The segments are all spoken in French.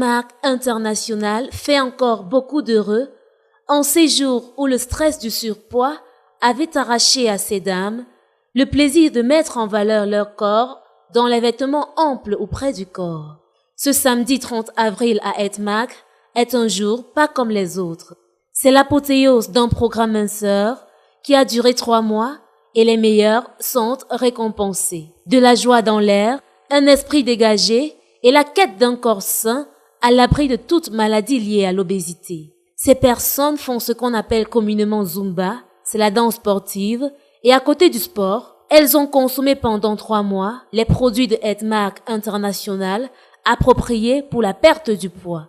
Edmark International fait encore beaucoup d'heureux en ces jours où le stress du surpoids avait arraché à ces dames le plaisir de mettre en valeur leur corps dans les vêtements amples ou près du corps. Ce samedi 30 avril à Edmark est un jour pas comme les autres. C'est l'apothéose d'un programme minceur qui a duré 3 mois et les meilleurs sont récompensés. De la joie dans l'air, un esprit dégagé et la quête d'un corps sain à l'abri de toute maladie liée à l'obésité. Ces personnes font ce qu'on appelle communément Zumba, c'est la danse sportive, et à côté du sport, elles ont consommé pendant 3 mois les produits de Edmark International appropriés pour la perte du poids.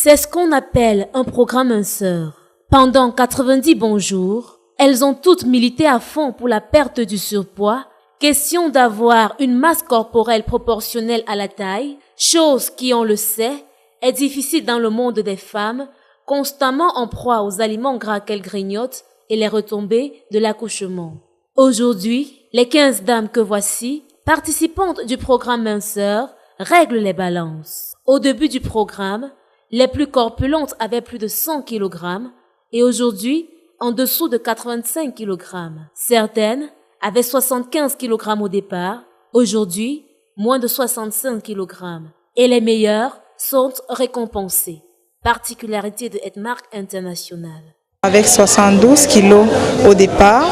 C'est ce qu'on appelle un programme minceur. Pendant 90 bons jours, elles ont toutes milité à fond pour la perte du surpoids. Question d'avoir une masse corporelle proportionnelle à la taille, chose qui, on le sait, est difficile dans le monde des femmes, constamment en proie aux aliments gras qu'elles grignotent et les retombées de l'accouchement. Aujourd'hui, les 15 dames que voici, participantes du programme minceur, règlent les balances. Au début du programme, les plus corpulentes avaient plus de 100 kg et aujourd'hui, en dessous de 85 kg. Certaines avaient 75 kg au départ, aujourd'hui, moins de 65 kg. Et les meilleures sont récompensées. Particularité de Edmark International. Avec 72 kilos au départ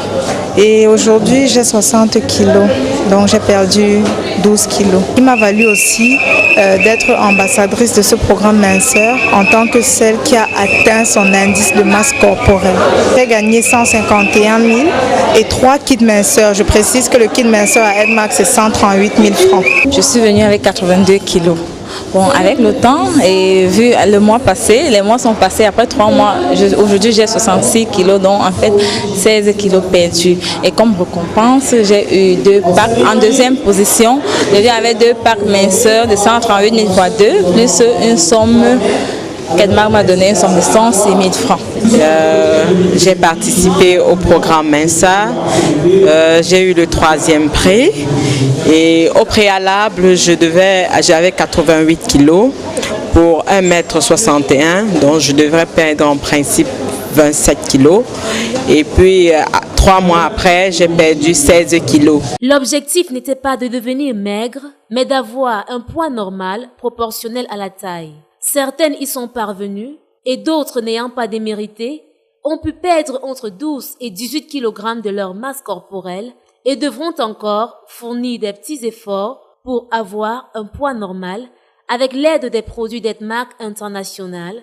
et aujourd'hui j'ai 60 kilos, donc j'ai perdu 12 kilos. Il m'a valu aussi d'être ambassadrice de ce programme minceur en tant que celle qui a atteint son indice de masse corporelle. J'ai gagné 151 000 et 3 kits minceurs. Je précise que le kit minceur à Edmark c'est 138 000 francs. Je suis venue avec 82 kilos. Bon, avec le temps et vu le mois passé, les mois sont passés après 3 mois. Aujourd'hui, j'ai 66 kilos, donc en fait 16 kilos perdus. Et comme récompense, j'ai eu 2 packs en deuxième position. Je viens avec 2 packs minceurs de 138 000 fois 2, plus une somme qu'Edmark m'a donné, une somme de 106 000 francs. J'ai participé au programme Mensa, j'ai eu le 3e prix et au préalable j'avais 88 kilos pour 1,61 m, donc je devrais perdre en principe 27 kilos et puis 3 mois après j'ai perdu 16 kilos. L'objectif n'était pas de devenir maigre, mais d'avoir un poids normal proportionnel à la taille. Certaines y sont parvenues et d'autres n'ayant pas démérité ont pu perdre entre 12 et 18 kg de leur masse corporelle et devront encore fournir des petits efforts pour avoir un poids normal avec l'aide des produits d'Edmark International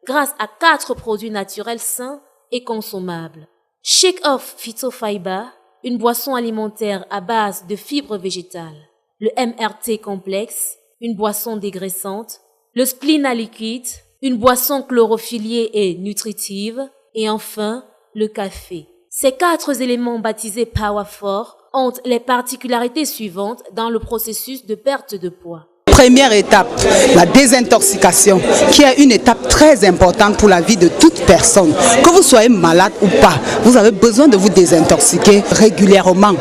grâce à 4 produits naturels sains et consommables. Shake Off Phytofiber, une boisson alimentaire à base de fibres végétales. Le MRT Complexe, une boisson dégraissante. Le Splina liquide, une boisson chlorophyllée et nutritive, et enfin, le café. Ces 4 éléments baptisés Power4 ont les particularités suivantes dans le processus de perte de poids. Première étape, la désintoxication, qui est une étape très importante pour la vie de toute personne. Que vous soyez malade ou pas, vous avez besoin de vous désintoxiquer régulièrement.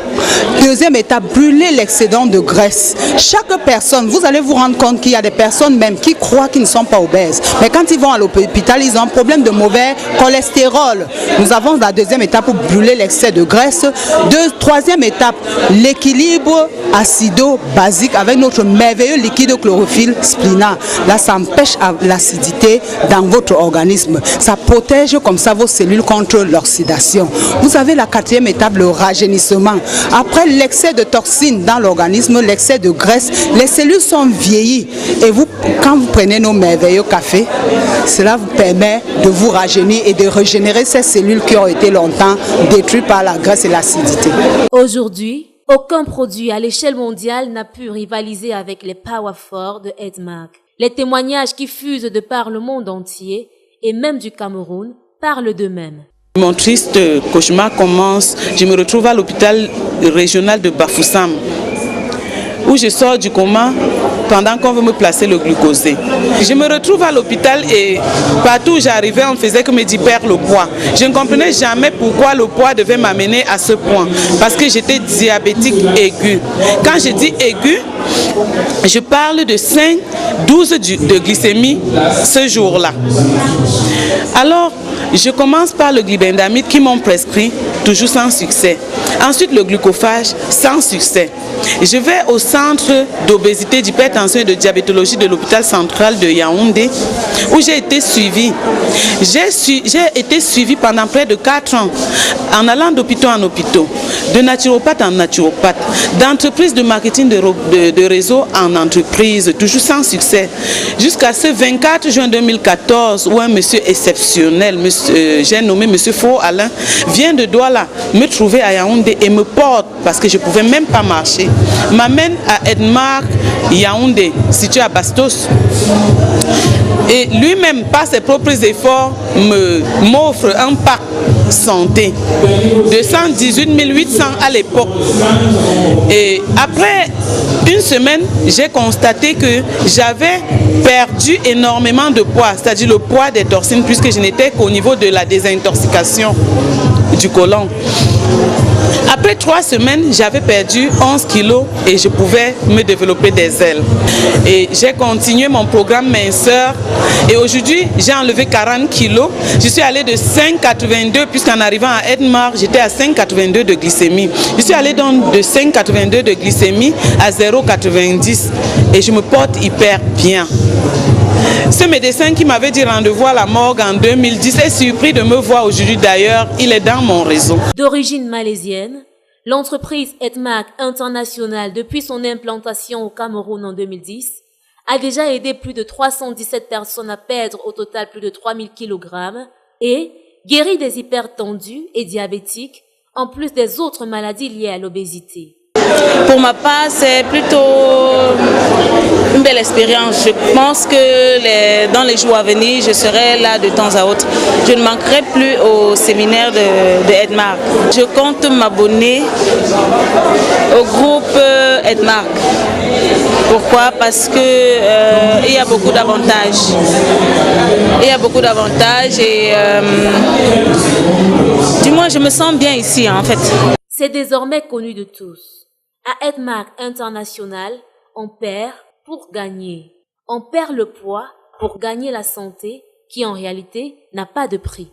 Deuxième étape, brûler l'excédent de graisse. Chaque personne, vous allez vous rendre compte qu'il y a des personnes même qui croient qu'ils ne sont pas obèses. Mais quand ils vont à l'hôpital, ils ont un problème de mauvais cholestérol. Nous avons la deuxième étape pour brûler l'excès de graisse. Troisième étape, l'équilibre acido-basique avec notre merveilleux liquide de chlorophylle Splina. Là, ça empêche l'acidité dans votre organisme. Ça protège comme ça vos cellules contre l'oxydation. Vous avez la 4e étape, le rajeunissement. Après l'excès de toxines dans l'organisme, l'excès de graisse, les cellules sont vieillies. Et vous, quand vous prenez nos merveilleux cafés, cela vous permet de vous rajeunir et de régénérer ces cellules qui ont été longtemps détruites par la graisse et l'acidité. Aujourd'hui, aucun produit à l'échelle mondiale n'a pu rivaliser avec les Power4 de Edmark. Les témoignages qui fusent de par le monde entier, et même du Cameroun, parlent d'eux-mêmes. Mon triste cauchemar commence, je me retrouve à l'hôpital régional de Bafoussam, où je sors du coma pendant qu'on veut me placer le glucosé. Je me retrouve à l'hôpital et partout où j'arrivais, on faisait que me dire perdre le poids. Je ne comprenais jamais pourquoi le poids devait m'amener à ce point. Parce que j'étais diabétique aiguë. Quand je dis aiguë, je parle de 5-12 de glycémie ce jour-là. Alors, je commence par le glibendamide qui m'ont prescrit, toujours sans succès. Ensuite, le glucophage, sans succès. Je vais au centre d'obésité, d'hypertension et de diabétologie de l'hôpital central de Yaoundé, où j'ai été suivie. J'ai été suivie pendant près de 4 ans, en allant d'hôpital en hôpital, de naturopathe en naturopathe, d'entreprise de marketing de réseau en entreprise, toujours sans succès. Jusqu'à ce 24 juin 2014, où un monsieur exceptionnel, j'ai nommé monsieur Faux Alain, vient de Douala me trouver à Yaoundé et me porte, parce que je ne pouvais même pas marcher, m'amène à Edmark, Yaoundé, situé à Bastos. Et lui-même, par ses propres efforts, m'offre un pack santé de 118 800 à l'époque. Et après une semaine, j'ai constaté que j'avais perdu énormément de poids, c'est-à-dire le poids des toxines, puisque je n'étais qu'au niveau de la désintoxication du côlon. Après 3 semaines, j'avais perdu 11 kilos et je pouvais me développer des ailes. Et j'ai continué mon programme minceur et aujourd'hui, j'ai enlevé 40 kilos. Je suis allée de 5,82 puisqu'en arrivant à Edmark, j'étais à 5,82 de glycémie. Je suis allée donc de 5,82 de glycémie à 0,90 et je me porte hyper bien. Ce médecin qui m'avait dit rendez-vous à la morgue en 2010 est surpris de me voir aujourd'hui d'ailleurs, il est dans mon réseau. D'origine malaisienne, l'entreprise Edmark International, depuis son implantation au Cameroun en 2010, a déjà aidé plus de 317 personnes à perdre au total plus de 3000 kg et guéri des hypertendus et diabétiques, en plus des autres maladies liées à l'obésité. Pour ma part, c'est plutôt une belle expérience. Je pense que dans les jours à venir, je serai là de temps à autre. Je ne manquerai plus au séminaire de Edmark. Je compte m'abonner au groupe Edmark. Pourquoi? Parce que il y a beaucoup d'avantages. Il y a beaucoup d'avantages et du moins je me sens bien ici en fait. C'est désormais connu de tous. À Edmark International, on perd pour gagner. On perd le poids pour gagner la santé qui en réalité n'a pas de prix.